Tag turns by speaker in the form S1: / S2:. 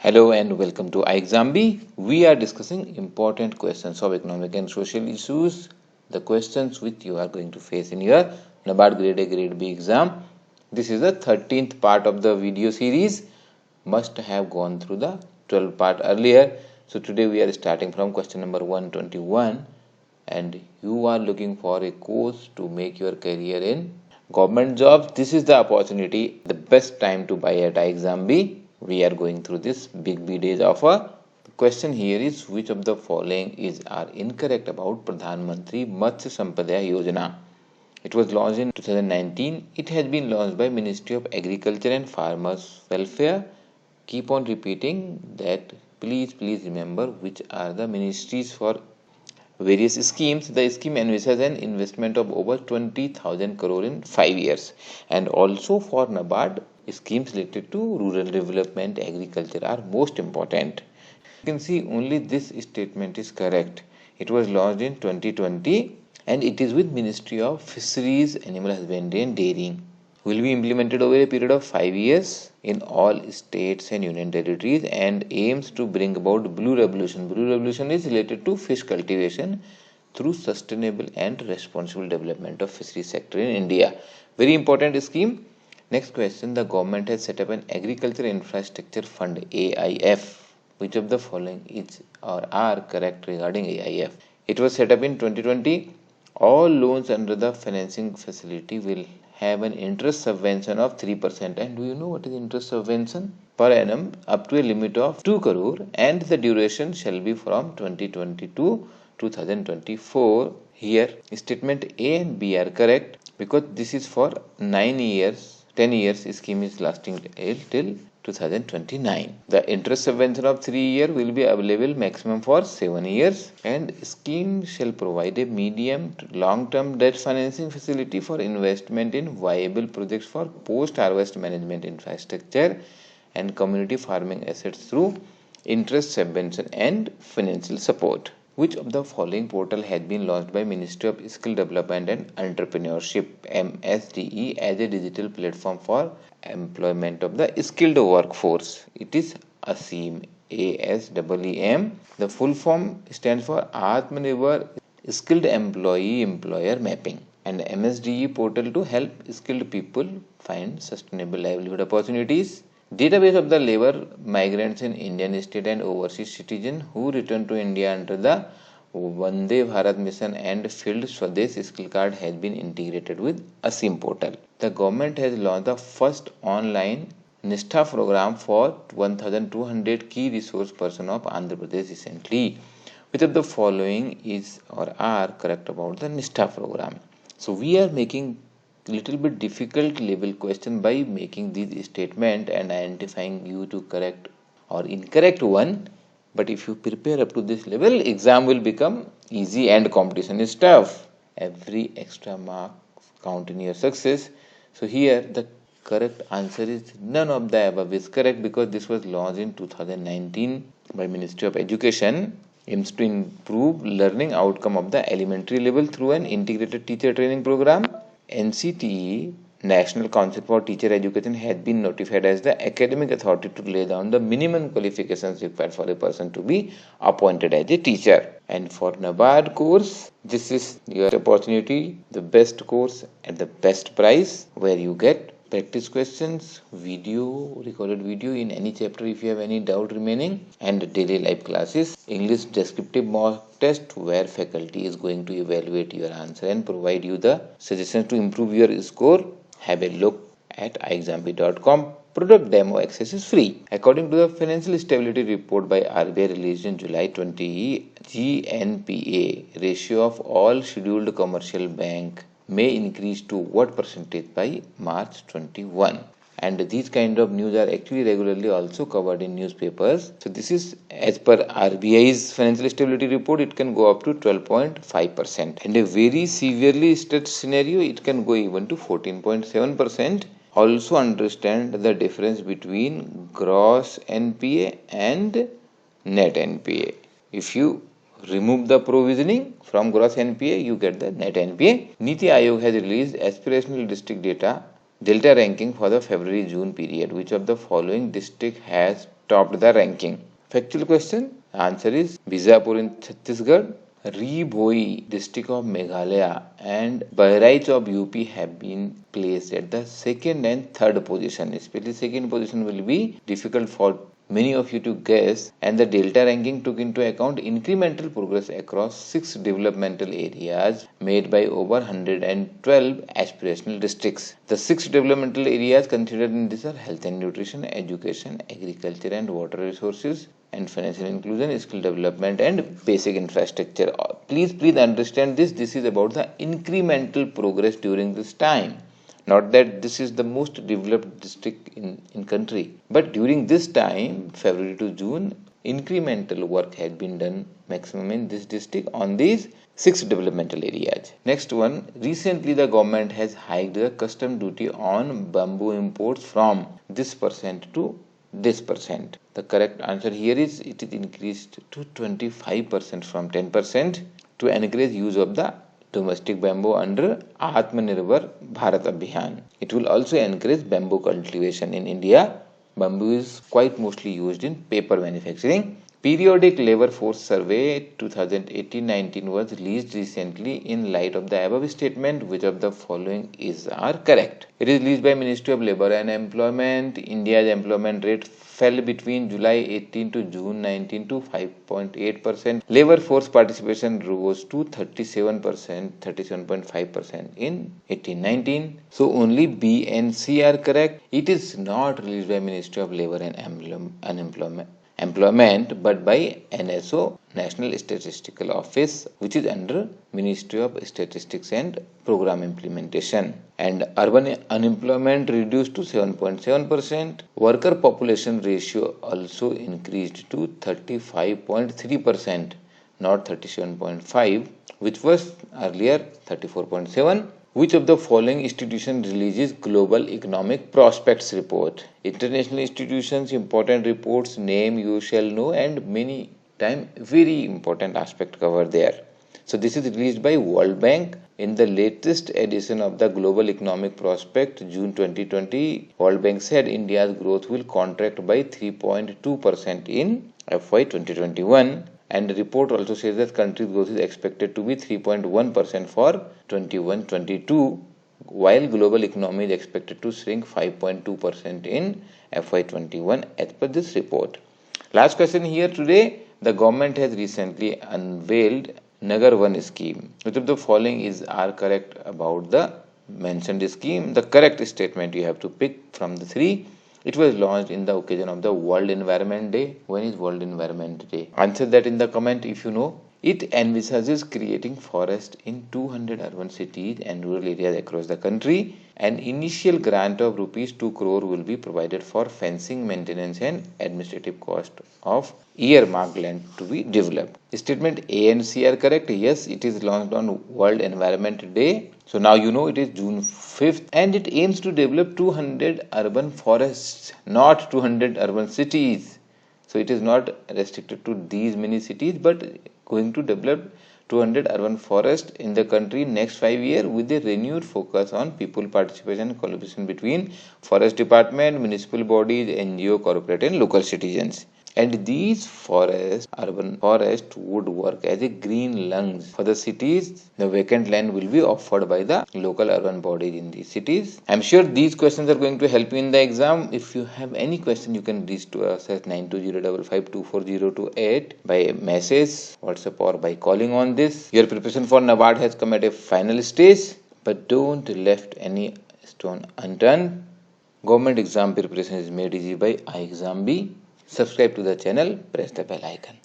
S1: Hello and welcome to iExamB. We are discussing important questions of economic and social issues, the questions which you are going to face in your NABARD Grade A Grade B exam. This is the 13th part of the video series. Must have gone through the 12th part earlier. So today we are starting from question number 121, and you are looking for a course to make your career in government jobs. This is the opportunity, the best time to buy at iExamB. We are going through this big B-Days offer. The question here is, which of the following are incorrect about Pradhan Mantri Matsya Sampada Yojana? It was launched in 2019. It has been launched by Ministry of Agriculture and Farmers Welfare. Keep on repeating that. Please remember which are the ministries for various schemes. The scheme envisages an investment of over 20,000 crore in 5 years, and also for NABARD, schemes related to rural development, agriculture are most important. You can see only this statement is correct. It was launched in 2020 and it is with Ministry of Fisheries, Animal Husbandry and Dairying. Will be implemented over a period of 5 years in all states and union territories and aims to bring about blue revolution. Blue revolution is related to fish cultivation through sustainable and responsible development of fishery sector in India. Very important scheme. Next question, the government has set up an agriculture infrastructure fund, AIF. Which of the following is or are correct regarding AIF? It was set up in 2020. All loans under the financing facility will have an interest subvention of 3%. And do you know what is interest subvention? Per annum up to a limit of 2 crore, and the duration shall be from 2020 to 2024. Here statement A and B are correct because this is for 9 years. 10 years scheme is lasting till 2029. The interest subvention of 3 years will be available maximum for 7 years, and scheme shall provide a medium to long term debt financing facility for investment in viable projects for post harvest management infrastructure and community farming assets through interest subvention and financial support. Which of the following portal has been launched by Ministry of Skill Development and Entrepreneurship MSDE as a digital platform for employment of the skilled workforce? It is ASEEM, ASEEM. The full form stands for Atmanirbhar Skilled Employee Employer Mapping, and MSDE portal to help skilled people find sustainable livelihood opportunities. Database of the labor migrants in Indian state and overseas citizens who return to India under the Vande Bharat mission and Field Swadesh skill card has been integrated with ASEEM portal. The government has launched the first online Nishtha program for 1,200 key resource person of Andhra Pradesh recently. Which of the following is or are correct about the Nishtha program? So we are making little bit difficult level question by making this statement and identifying you to correct or incorrect one. But if you prepare up to this level, exam will become easy and competition is tough. Every extra mark count in your success. So here the correct answer is none of the above is correct because this was launched in 2019 by Ministry of Education. Aims to improve learning outcome of the elementary level through an integrated teacher training program. NCTE, National Council for Teacher Education, has been notified as the academic authority to lay down the minimum qualifications required for a person to be appointed as a teacher. And for NABARD course, this is your opportunity, the best course at the best price, where you get practice questions, recorded video in any chapter if you have any doubt remaining, and daily life classes, English descriptive mock test where faculty is going to evaluate your answer and provide you the suggestions to improve your score. Have a look at iexamb.com. Product demo access is free. According to the Financial Stability Report by RBI released in July 20, GNPA ratio of all scheduled commercial bank may increase to what percentage by March 21. And these kind of news are actually regularly also covered in newspapers. So this is as per RBI's financial stability report, it can go up to 12.5%. And a very severely stretched scenario, it can go even to 14.7%. Also understand the difference between gross NPA and net NPA. If you remove the provisioning from gross NPA, you get the net NPA. Niti Aayog has released aspirational district Delta ranking for the February-June period. Which of the following district has topped the ranking. Factual question. Answer is Bijapur in Chhattisgarh, Ri-Bhoi district of Meghalaya and Bahraich of UP have been placed at the second and third position. Especially second position will be difficult for many of you to guess, and the Delta ranking took into account incremental progress across 6 developmental areas made by over 112 aspirational districts. The 6 developmental areas considered in this are health and nutrition, education, agriculture and water resources, and financial inclusion, skill development and basic infrastructure. Please understand this. This is about the incremental progress during this time. Not that this is the most developed district in country, but during this time, February to June, incremental work had been done maximum in this district on these 6 developmental areas. Next one, recently the government has hiked the custom duty on bamboo imports from this percent to this percent. The correct answer here is it is increased to 25% from 10% to encourage use of the domestic bamboo under Atmanirbhar Bharat Abhiyan. It will also encourage bamboo cultivation in India. Bamboo is quite mostly used in paper manufacturing. Periodic Labor Force Survey 2018-19 was released recently. In light of the above statement, which of the following are correct? It is released by Ministry of Labor and Employment. India's employment rate fell between July 18 to June 19 to 5.8%. Labor force participation rose to 37.5% in 18-19. So only B and C are correct. It is not released by Ministry of Labor and Employment but by NSO, National Statistical Office, which is under Ministry of Statistics and Program Implementation. And urban unemployment reduced to 7.7%. Worker population ratio also increased to 35.3%, not 37.5%, which was earlier 34.7%. Which of the following institutions releases Global Economic Prospects Report? International institutions, important reports, name you shall know, and many time very important aspect covered there. So this is released by World Bank. In the latest edition of the Global Economic Prospect, June 2020, World Bank said India's growth will contract by 3.2% in FY 2021. And the report also says that country's growth is expected to be 3.1% for 21-22, while global economy is expected to shrink 5.2% in FY 21 as per this report. Last question here today. The government has recently unveiled Nagar One scheme. Which of the following are correct about the mentioned scheme? The correct statement you have to pick from the 3. It was launched in the occasion of the World Environment Day. When is World Environment Day? Answer that in the comment if you know. It envisages creating forest in 200 urban cities and rural areas across the country. An initial grant of rupees 2 crore will be provided for fencing, maintenance and administrative cost of earmarked land to be developed. Statement A and C are correct. Yes, it is launched on World Environment Day. So now you know it is June 5th and it aims to develop 200 urban forests, not 200 urban cities. So it is not restricted to these many cities but going to develop 200 urban forests in the country next 5 years with a renewed focus on people participation and collaboration between forest department, municipal bodies, NGO, corporate and local citizens. And these urban forests would work as a green lungs for the cities. The vacant land will be offered by the local urban bodies in these cities. I'm sure these questions are going to help you in the exam. If you have any question, you can reach to us at 9205524028 by message, WhatsApp or by calling on this. Your preparation for NABARD has come at a final stage, but don't left any stone unturned. Government exam preparation is made easy by iExamB. Subscribe to the channel, press the bell icon.